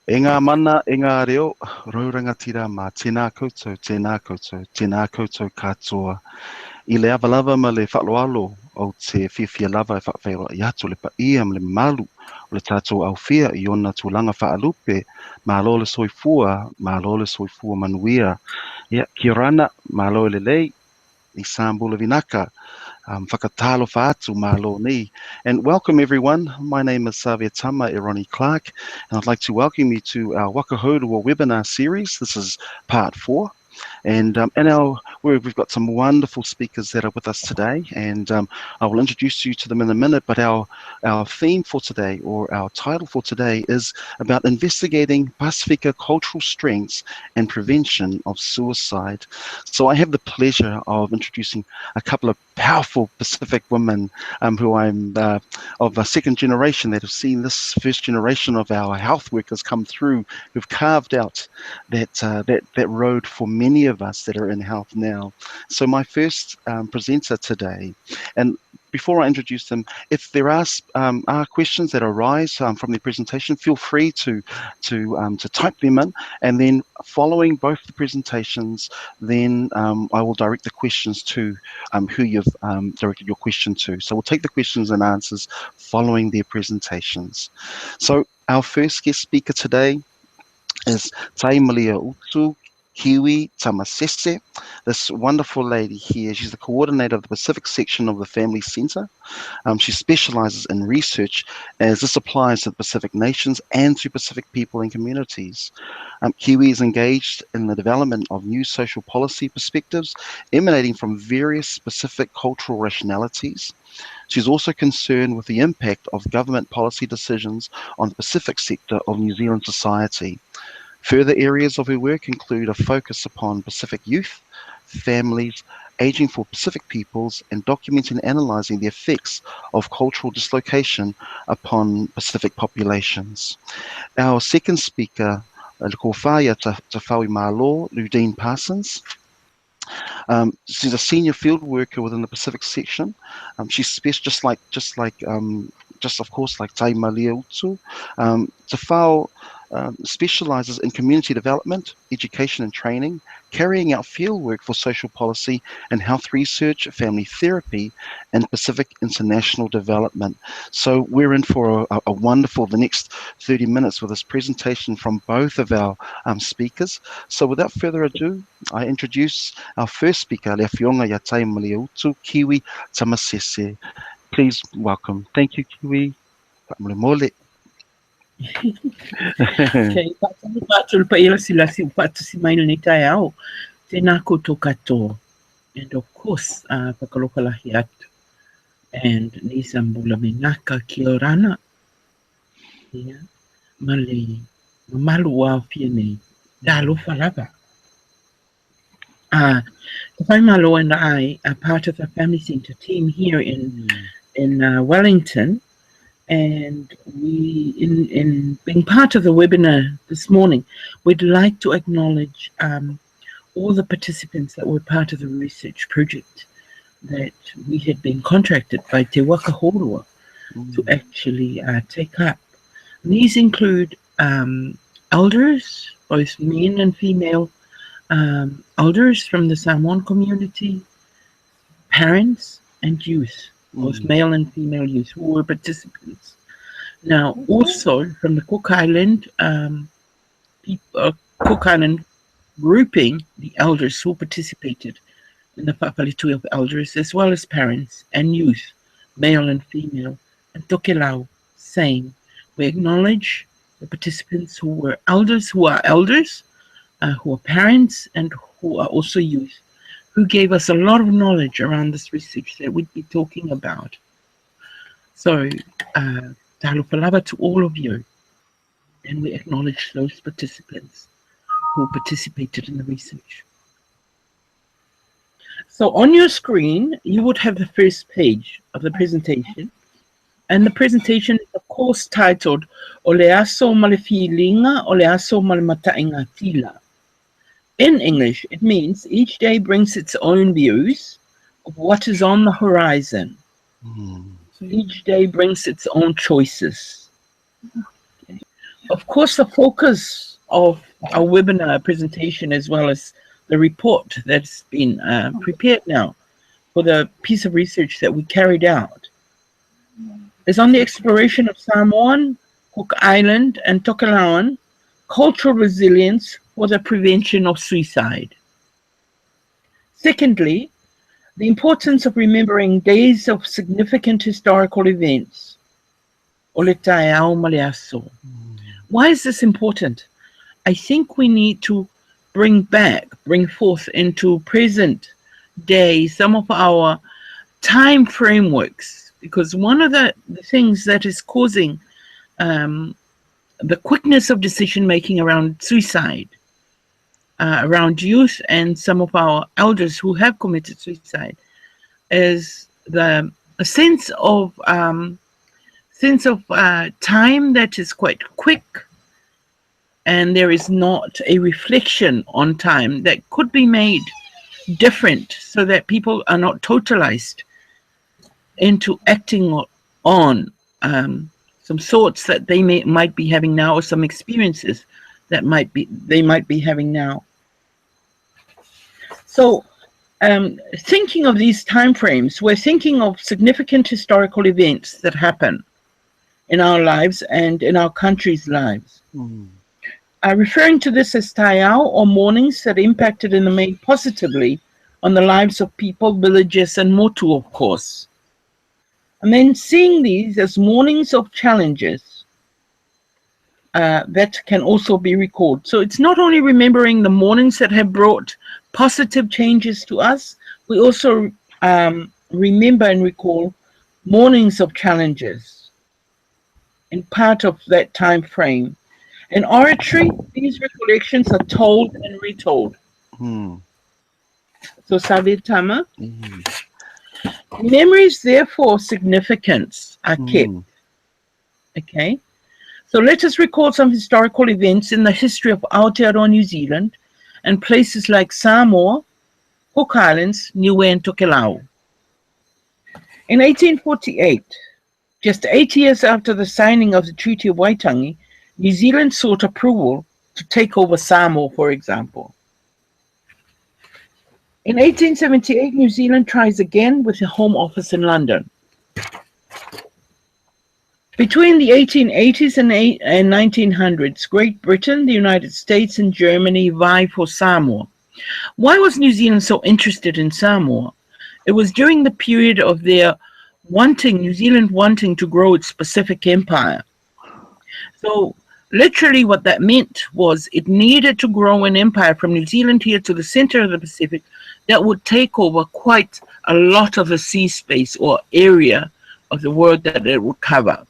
E ngā mana, e ngā reo, raurangatira mā tēnā koutou, tēnā koutou, tēnā koutou katoa. I le awalawa ma le whaaloalo o te whiawhia lava e whawhairoa i atu le pa ia ma le malu o le tātou au whia I ona tūlanga whaalupe ma lo le soifua, ma lo le soifua manuia. Ia, kia rana, ma lo le lei, I Sambula Vinaka. Whakatalo whaatu malo ni. And welcome everyone. My name is Savia Tama Ironi Clark, and I'd like to welcome you to our Waka Hourua webinar series. This is part 4. And we've got some wonderful speakers that are with us today, and I will introduce you to them in a minute. But our theme for today, or our title for today, is about investigating Pasifika cultural strengths and prevention of suicide. So I have the pleasure of introducing a couple of powerful Pacific women who I'm of a second generation that have seen this first generation of our health workers come through, who've carved out that road for many of us that are in health now. So my first presenter today, and before I introduce them, if there are questions that arise from the presentation, feel free to type them in, and then following both the presentations, then I will direct the questions to who you've directed your question to. So we'll take the questions and answers following their presentations. So our first guest speaker today is Taimalieutu, Kiwi, Tamasese. This wonderful lady here, she's the coordinator of the Pacific section of the Family Centre. She specialises in research as this applies to the Pacific nations and to Pacific people and communities. Kiwi is engaged in the development of new social policy perspectives emanating from various specific cultural rationalities. She's also concerned with the impact of government policy decisions on the Pacific sector of New Zealand society. Further areas of her work include a focus upon Pacific youth, families, ageing for Pacific peoples, and documenting and analysing the effects of cultural dislocation upon Pacific populations. Our second speaker, ko whaia Tafaoimalo, Loudeen Parsons. She's a senior field worker within the Pacific section. She's just of course like Taimalieutu. Tafao specialises in community development, education and training, carrying out field work for social policy and health research, family therapy, and Pacific international development. So we're in for a wonderful, the next 30 minutes with this presentation from both of our speakers. So without further ado, I introduce our first speaker, Le Fionga ya Taimalieutu, Kiwi Tamasese. Please welcome. Thank you, Kiwi. Kei pātulu pa ila silasi upatu si maina ni tai au. Tēnā koutou katoa. And of course, pakalokalahi atu. And ni Sambula Minaka kia rana. Yeah. Mali, malu wa fia nei. Dalo whalawa. Tafaoimalo and I are part of the Family Centre team here in Wellington. And we, in being part of the webinar this morning, we'd like to acknowledge all the participants that were part of the research project that we had been contracted by Te Waka Hourua to actually take up. And these include elders, both men and female elders from the Samoan community, parents and youth. Both male and female youth who were participants. Now, also from the Cook Island, Cook Island grouping, the elders who participated in the Papalitu of elders, as well as parents and youth, male and female, and Tokelau, same. We acknowledge the participants who were elders, who are parents, and who are also youth, who gave us a lot of knowledge around this research that we'd be talking about. So, talo palava to all of you, and we acknowledge those participants who participated in the research. So on your screen, you would have the first page of the presentation, and the presentation is of course titled O le aso ma le filinga, o le aso ma le matainga tila. In English, it means each day brings its own views of what is on the horizon. So each day brings its own choices. Okay. Of course, the focus of our webinar presentation, as well as the report that's been prepared now for the piece of research that we carried out, is on the exploration of Samoan, Cook Island, and Tokelauan cultural resilience for the prevention of suicide. Secondly, the importance of remembering days of significant historical events. Ole Taimalieutu. Why is this important? I think we need to bring forth into present day some of our time frameworks, because one of the things that is causing the quickness of decision making around suicide, around youth and some of our elders who have committed suicide, is a sense of time that is quite quick, and there is not a reflection on time that could be made different, so that people are not totalized into acting on some thoughts that they might be having now, or some experiences that they might be having now. So thinking of these time frames, we're thinking of significant historical events that happen in our lives and in our country's lives. Referring to this as taiao, or mournings that impacted in the main positively on the lives of people, villages, and motu, of course. And then seeing these as mournings of challenges that can also be recalled. So it's not only remembering the mournings that have brought positive changes to us, we also remember and recall mournings of challenges in part of that time frame. In oratory, these recollections are told and retold. So Savitama, memories, therefore, significance are kept. Okay, so let us recall some historical events in the history of Aotearoa, New Zealand, and places like Samoa, Cook Islands, Niue, and Tokelau. In 1848, just 8 years after the signing of the Treaty of Waitangi, New Zealand sought approval to take over Samoa, for example. In 1878, New Zealand tries again with a home office in London. Between the 1880s and 1900s, Great Britain, the United States, and Germany vie for Samoa. Why was New Zealand so interested in Samoa? It was during the period of their New Zealand wanting to grow its Pacific empire. So literally what that meant was it needed to grow an empire from New Zealand here to the center of the Pacific that would take over quite a lot of the sea space or area of the world that it would cover,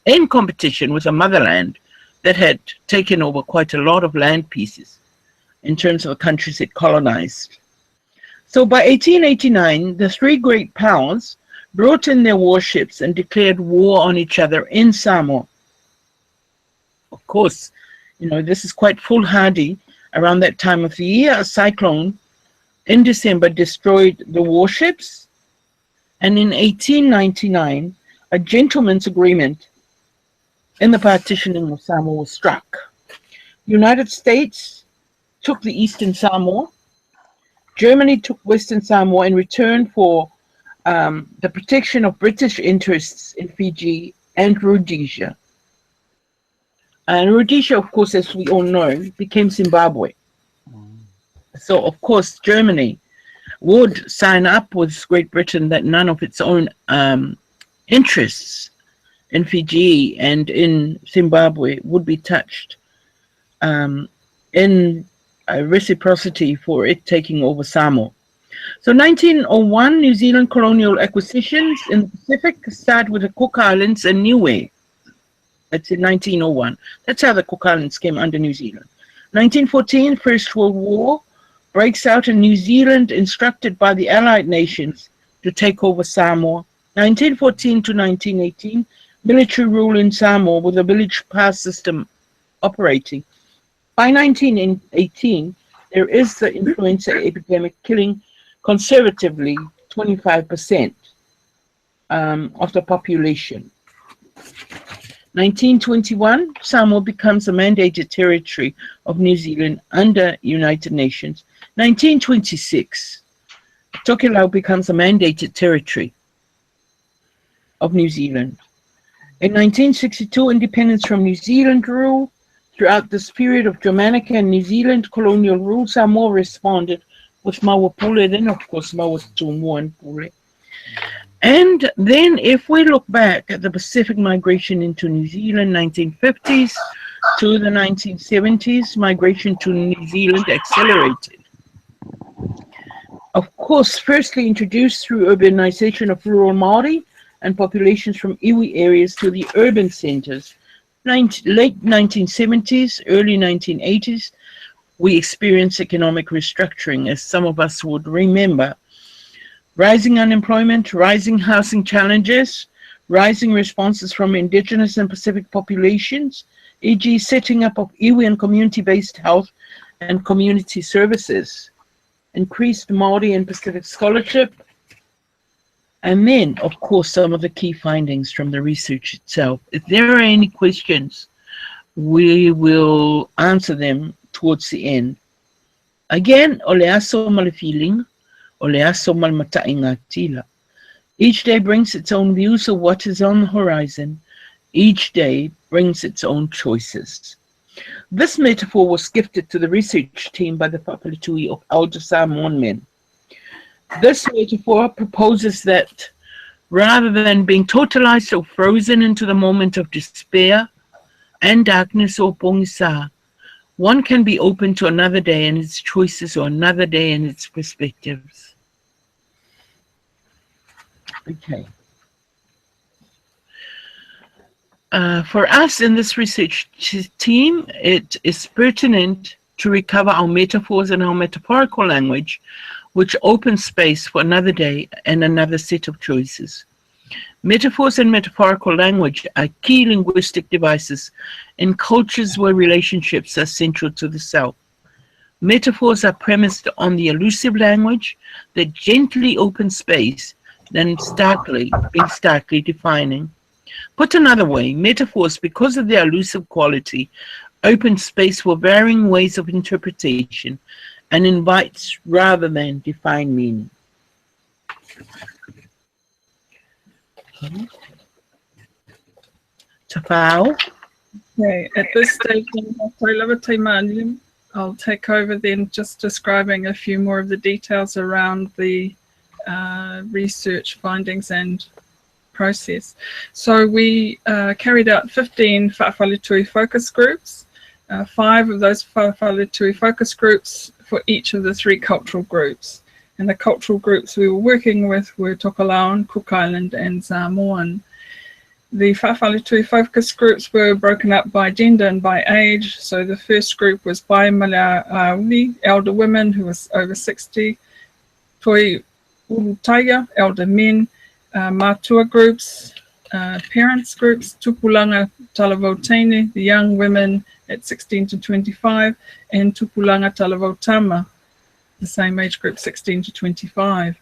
in competition with a motherland that had taken over quite a lot of land pieces in terms of the countries it colonized. So by 1889, the three great powers brought in their warships and declared war on each other in Samoa. Of course, this is quite foolhardy. Around that time of the year, a cyclone in December destroyed the warships, and in 1899, a gentleman's agreement in the partitioning of Samoa was struck. The United States took the Eastern Samoa. Germany took Western Samoa in return for the protection of British interests in Fiji and Rhodesia. And Rhodesia, of course, as we all know, became Zimbabwe. So, of course, Germany would sign up with Great Britain that none of its own interests in Fiji and in Zimbabwe would be touched in reciprocity for it taking over Samoa. So 1901, New Zealand colonial acquisitions in the Pacific start with the Cook Islands and Niue. That's in 1901. That's how the Cook Islands came under New Zealand. 1914, First World War breaks out in New Zealand, instructed by the Allied nations to take over Samoa. 1914 to 1918, military rule in Samoa with a village pass system operating. By 1918, there is the influenza epidemic killing conservatively 25% of the population. 1921, Samoa becomes a mandated territory of New Zealand under United Nations. 1926, Tokelau becomes a mandated territory of New Zealand. In 1962, independence from New Zealand rule. Throughout this period of Germanic and New Zealand colonial rule, Samoa responded with Mawapule, then of course Mawatumu and Pule. And then if we look back at the Pacific migration into New Zealand, 1950s to the 1970s, migration to New Zealand accelerated. Of course, firstly introduced through urbanization of rural Māori and populations from iwi areas to the urban centers. Late 1970s, early 1980s, we experienced economic restructuring, as some of us would remember. Rising unemployment, rising housing challenges, rising responses from indigenous and Pacific populations, e.g. setting up of iwi and community-based health and community services, increased Māori and Pacific scholarship, and then, of course, some of the key findings from the research itself. If there are any questions, we will answer them towards the end. Again, o le aso ma le feeling, o le aso ma le matai ngā tila. Each day brings its own views of what is on the horizon. Each day brings its own choices. This metaphor was gifted to the research team by the Tafaoimalo of elder Samoan men. This metaphor proposes that rather than being totalized or frozen into the moment of despair and darkness or pongisa, one can be open to another day and its choices, or another day and its perspectives. Okay. For us in this research team, it is pertinent to recover our metaphors and our metaphorical language, which opens space for another day and another set of choices. Metaphors and metaphorical language are key linguistic devices in cultures where relationships are central to the self. Metaphors are premised on the elusive language that gently opens space, then being starkly defining. Put another way, metaphors, because of their elusive quality, open space for varying ways of interpretation and invites rather than define meaning. Tafao. Okay, at this stage, I'll take over then, just describing a few more of the details around the research findings and process. So we carried out 15 Whawhaletui focus groups, 5 of those Whawhaletui focus groups for each of the 3 cultural groups. And the cultural groups we were working with were Tokelauan, Cook Island and Samoan. The Whawhaletui focus groups were broken up by gender and by age. So the first group was Taimalieutu, elder women who was over 60, Toi Urutaia, elder men, Matua groups, parents groups, Tupulanga Talavautene, the young women at 16 to 25, and Tupulanga Talavautama, the same age group, 16 to 25.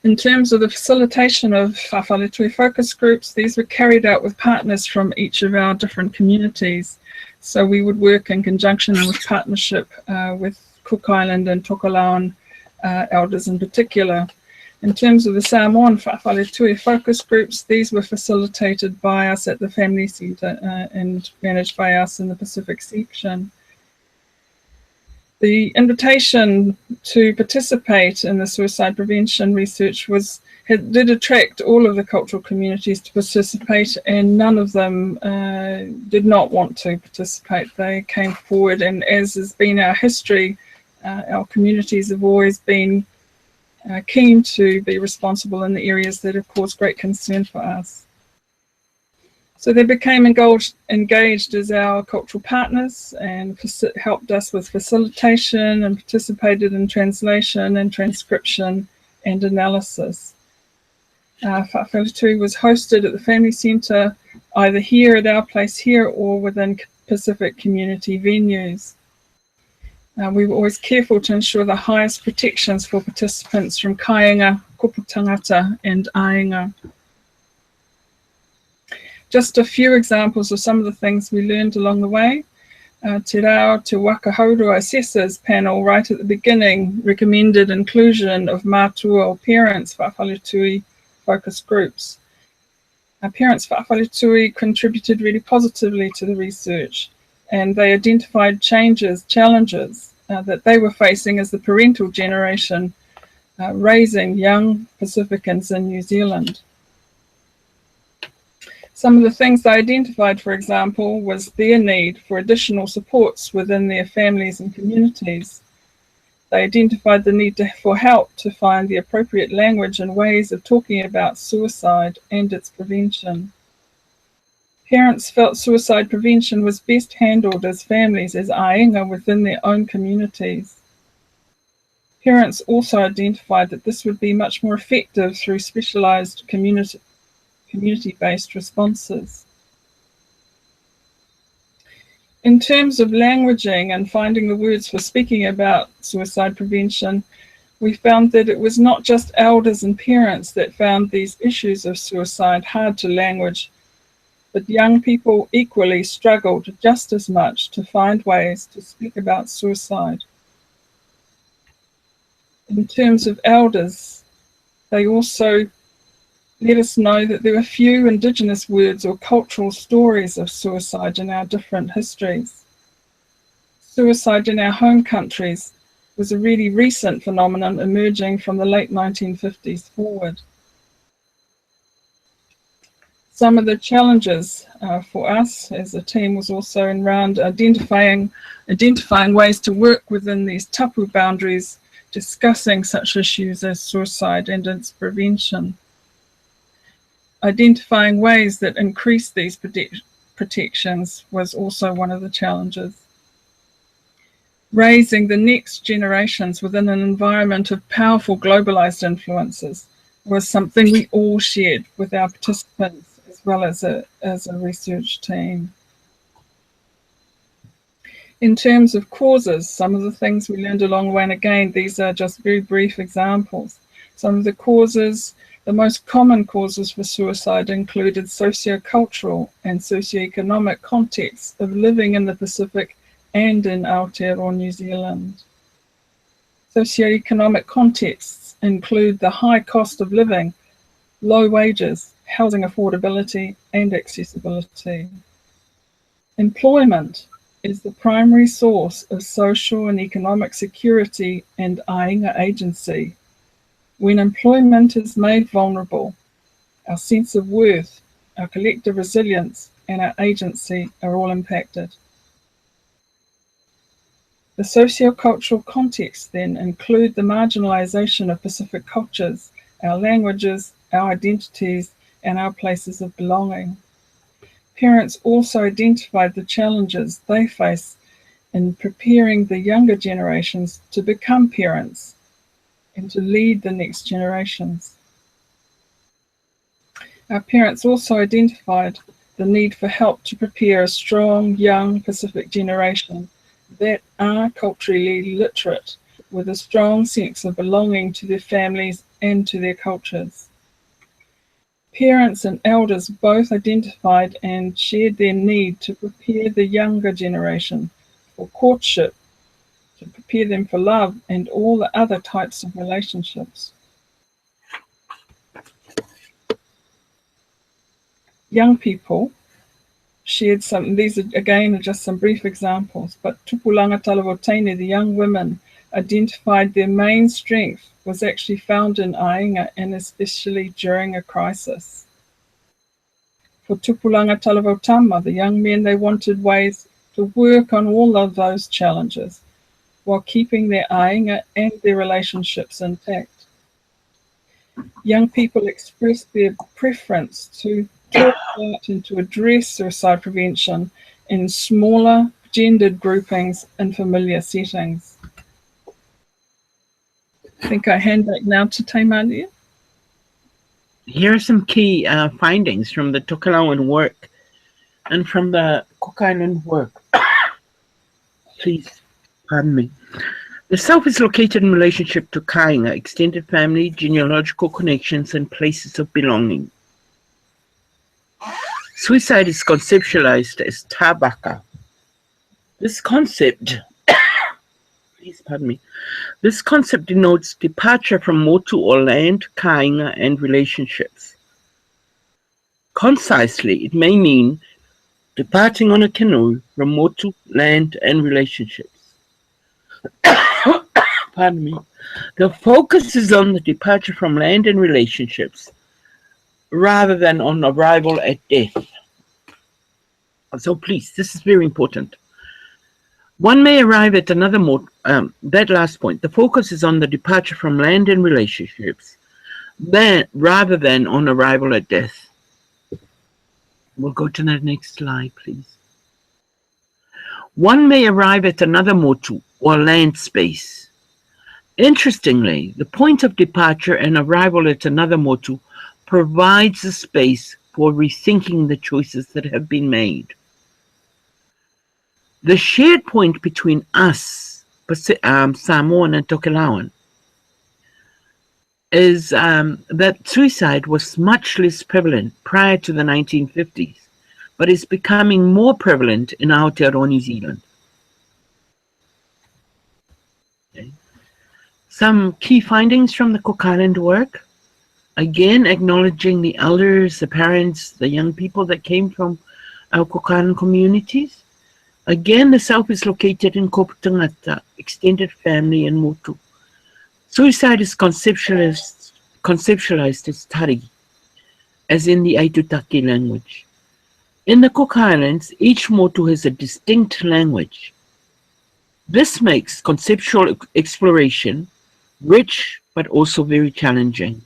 In terms of the facilitation of Whawhaletui focus groups, these were carried out with partners from each of our different communities. So we would work in conjunction and with partnership with Cook Island and Tokelauan elders in particular. In terms of the Samoan Whawhaletui focus groups, these were facilitated by us at the Family Centre and managed by us in the Pacific section. The invitation to participate in the suicide prevention research did attract all of the cultural communities to participate, and none of them did not want to participate. They came forward, and as has been our history, our communities have always been keen to be responsible in the areas that have caused great concern for us. So they became engaged as our cultural partners and helped us with facilitation and participated in translation and transcription and analysis. Whawhaletui was hosted at the Family Centre, either here at our place here or within Pacific community venues. We were always careful to ensure the highest protections for participants from kāinga, kupu tangata and ainga. Just a few examples of some of the things we learned along the way. Te Rao Te Waka Hourua Assessors panel right at the beginning recommended inclusion of mātua or parents whawhaletui focus groups. Our parents whawhaletui contributed really positively to the research, and they identified challenges that they were facing as the parental generation raising young Pacificans in New Zealand. Some of the things they identified, for example, was their need for additional supports within their families and communities. They identified the need for help to find the appropriate language and ways of talking about suicide and its prevention. Parents felt suicide prevention was best handled as families, as ainga within their own communities. Parents also identified that this would be much more effective through specialised community-based responses. In terms of languaging and finding the words for speaking about suicide prevention, we found that it was not just elders and parents that found these issues of suicide hard to language, but young people equally struggled just as much to find ways to speak about suicide. In terms of elders, they also let us know that there are few Indigenous words or cultural stories of suicide in our different histories. Suicide in our home countries was a really recent phenomenon emerging from the late 1950s forward. Some of the challenges for us as a team was also around identifying ways to work within these tapu boundaries, discussing such issues as suicide and its prevention. Identifying ways that increase these protections was also one of the challenges. Raising the next generations within an environment of powerful globalized influences was something we all shared with our participants as well as a research team. In terms of causes, some of the things we learned along the way, and again, these are just very brief examples. Some of the causes, the most common causes for suicide included sociocultural and socioeconomic contexts of living in the Pacific and in Aotearoa, New Zealand. Socioeconomic contexts include the high cost of living, low wages, housing affordability, and accessibility. Employment is the primary source of social and economic security and ainga agency. When employment is made vulnerable, our sense of worth, our collective resilience, and our agency are all impacted. The socio-cultural contexts then include the marginalisation of Pacific cultures, our languages, our identities, and our places of belonging. Parents also identified the challenges they face in preparing the younger generations to become parents and to lead the next generations. Our parents also identified the need for help to prepare a strong, young Pacific generation that are culturally literate, with a strong sense of belonging to their families and to their cultures. Parents and elders both identified and shared their need to prepare the younger generation for courtship, to prepare them for love and all the other types of relationships. Young people shared some, these are, again are just some brief examples, but Tupulanga Talavotaine, the young women, identified their main strength was actually found in ainga, and especially during a crisis. For Tupulanga Talavotama, the young men, they wanted ways to work on all of those challenges while keeping their ainga and their relationships intact. Young people expressed their preference to talk about and to address suicide prevention in smaller gendered groupings in familiar settings. I think I hand back now to Taimalieutu. Here are some key findings from the Tokelauan work and from the Cook Island work. Please, pardon me. The self is located in relationship to kainga, extended family, genealogical connections, and places of belonging. Suicide is conceptualized as tabaka. This concept, please pardon me, this concept denotes departure from motu or land, kāinga, and relationships. Concisely, it may mean departing on a canoe from motu, land, and relationships. Pardon me. The focus is on the departure from land and relationships rather than on arrival at death. So please, this is very important. One may arrive at another that last point. The focus is on the departure from land and relationships rather than on arrival at death. We'll go to the next slide, please. One may arrive at another motu or land space. Interestingly, the point of departure and arrival at another motu provides a space for rethinking the choices that have been made. The shared point between us, Samoan and Tokelauan, is that suicide was much less prevalent prior to the 1950s, but is becoming more prevalent in Aotearoa, New Zealand. Okay. Some key findings from the Cook Island work, again acknowledging the elders, the parents, the young people that came from our Cook Island communities. Again, the South is located in Koputangata, extended family and motu. Suicide is conceptualized as tari, as in the Aitutaki language. In the Cook Islands, each motu has a distinct language. This makes conceptual exploration rich, but also very challenging.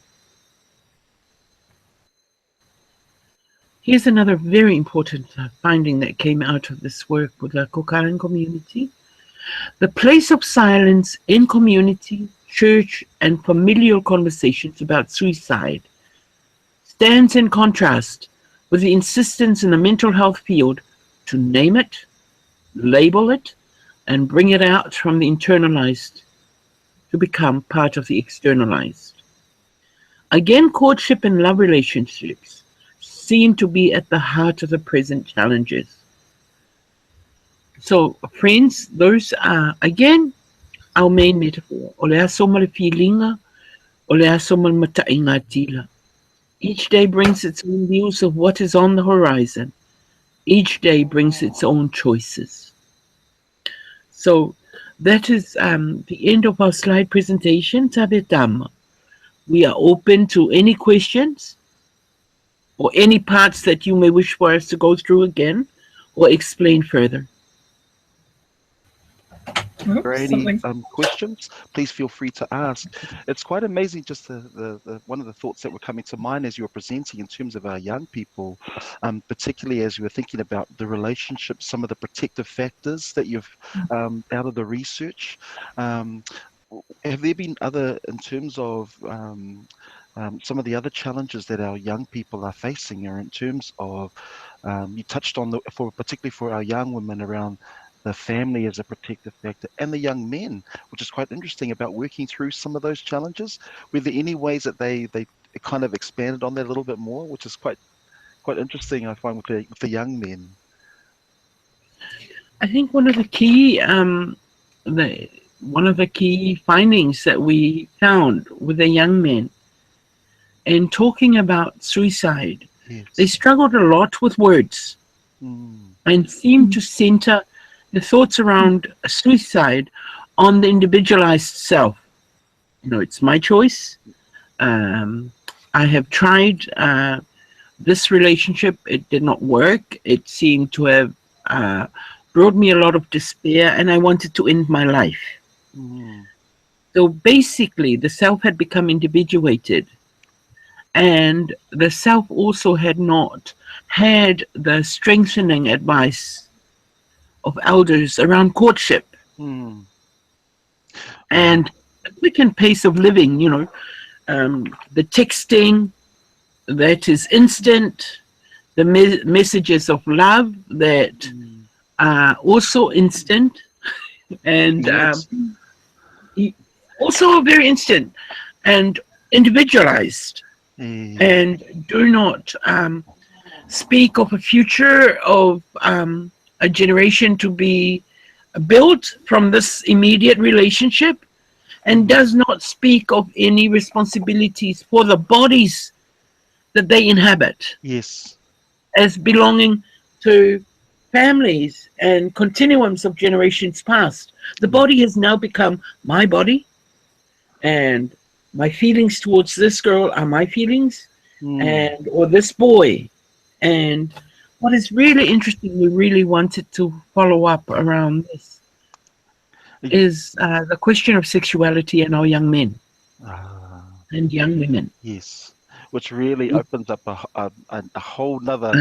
Here's another very important finding that came out of this work with the Cook Island community. The place of silence in community, church, and familial conversations about suicide stands in contrast with the insistence in the mental health field to name it, label it, and bring it out from the internalized to become part of the externalized. Again, courtship and love relationships seem to be at the heart of the present challenges. So, friends, those are, again, our main metaphor. O le aso ma le feelinga, o le aso ma le matainga tila. Each day brings its own views of what is on the horizon. Each day brings its own choices. So that is the end of our slide presentation. Tabetama. We are open to any questions or any parts that you may wish for us to go through again or explain further. For any questions, please feel free to ask. It's quite amazing, just the one of the thoughts that were coming to mind as you were presenting in terms of our young people, particularly as you were thinking about the relationships, some of the protective factors that you've out of the research. Have there been other, in terms of some of the other challenges that our young people are facing, or in terms of, you touched on, particularly for our young women, around the family as a protective factor, and the young men, which is quite interesting, about working through some of those challenges. Were there any ways that they kind of expanded on that a little bit more, which is quite interesting, I find, with the young men? I think one of the key findings that we found with the young men in talking about suicide, yes, they struggled a lot with words and seemed to center the thoughts around suicide on the individualized self. You know, it's my choice. I have tried this relationship. It did not work. It seemed to have brought me a lot of despair, and I wanted to end my life. So basically, the self had become individuated, and the self also had not had the strengthening advice of elders around courtship and a quick pace of living, you know, the texting that is instant, the messages of love that are also instant and also very instant and individualized and do not speak of a future of a generation to be built from this immediate relationship, and does not speak of any responsibilities for the bodies that they inhabit Yes. as belonging to families and continuums of generations past. The body has now become my body, and my feelings towards this girl are my feelings, and or this boy. And what is really interesting, we really wanted to follow up around this, is the question of sexuality in our young men and young women. Yes, which really opens up a whole another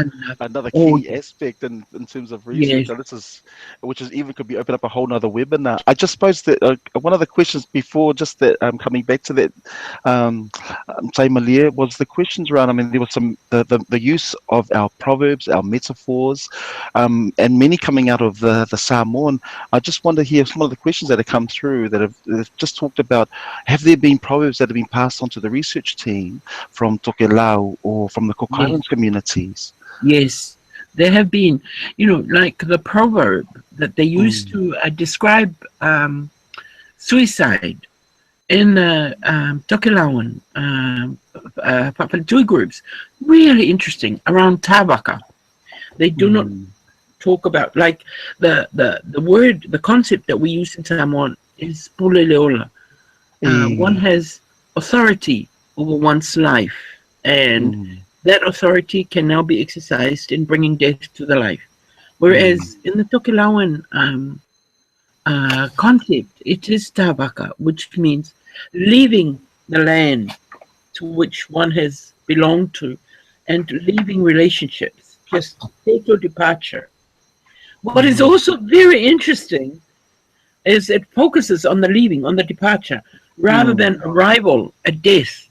Oh, key aspect in terms of research. yes, And this is, which is even could be open up a whole nother webinar. I just suppose that one of the questions before, just that coming back to that, Taimalieutu, was the questions around. I mean, there was some the use of our proverbs, our metaphors, and many coming out of the Samoan. I just wonder here some of the questions that have come through that have just talked about, have there been proverbs that have been passed on to the research team from Tokelau or from the Cook yes, Islands communities? yes. There have been, like the proverb that they used to describe suicide in the Tokelauan Papatui groups. Really interesting. Around Tawaka, they do not talk about, like the word, the concept that we use in Samoan is puleleola. One has authority over one's life, and that authority can now be exercised in bringing death to the life. Whereas in the Tokelauan concept, it is Tawaka, which means leaving the land to which one has belonged to and leaving relationships, just total departure. What is also very interesting is it focuses on the leaving, on the departure, rather than arrival at death.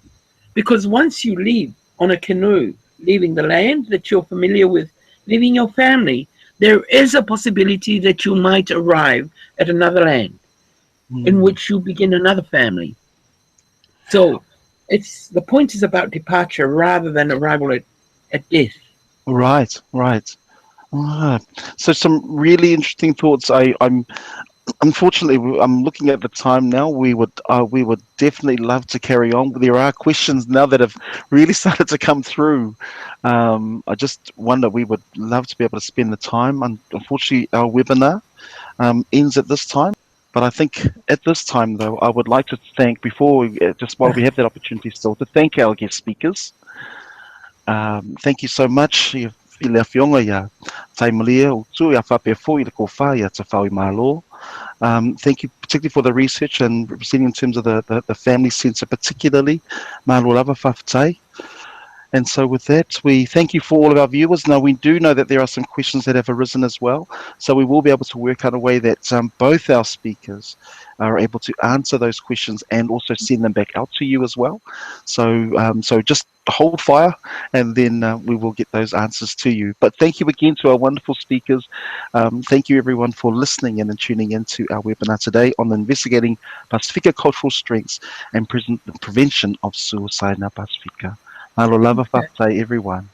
Because once you leave on a canoe, leaving the land that you're familiar with, leaving your family, there is a possibility that you might arrive at another land in which you begin another family. So the point is about departure rather than arrival at death. Right. So some really interesting thoughts. I'm unfortunately, I'm looking at the time now. We would definitely love to carry on. There are questions now that have really started to come through. I just wonder, we would love to be able to spend the time. Unfortunately, our webinar ends at this time. But I think at this time, though, I would like to thank, just while we have that opportunity still, to thank our guest speakers. Thank you so much. Tafaoimalo. Thank you particularly for the research and representing in terms of the family centre particularly. And so with that, we thank you for all of our viewers. Now, we do know that there are some questions that have arisen as well. So we will be able to work out a way that both our speakers are able to answer those questions and also send them back out to you as well. So just hold fire, and then we will get those answers to you. But thank you again to our wonderful speakers. Thank you everyone for listening in and tuning into our webinar today on investigating Pasifika cultural strengths and prevention of suicide in Pasifika. Malo lava whaftai, everyone.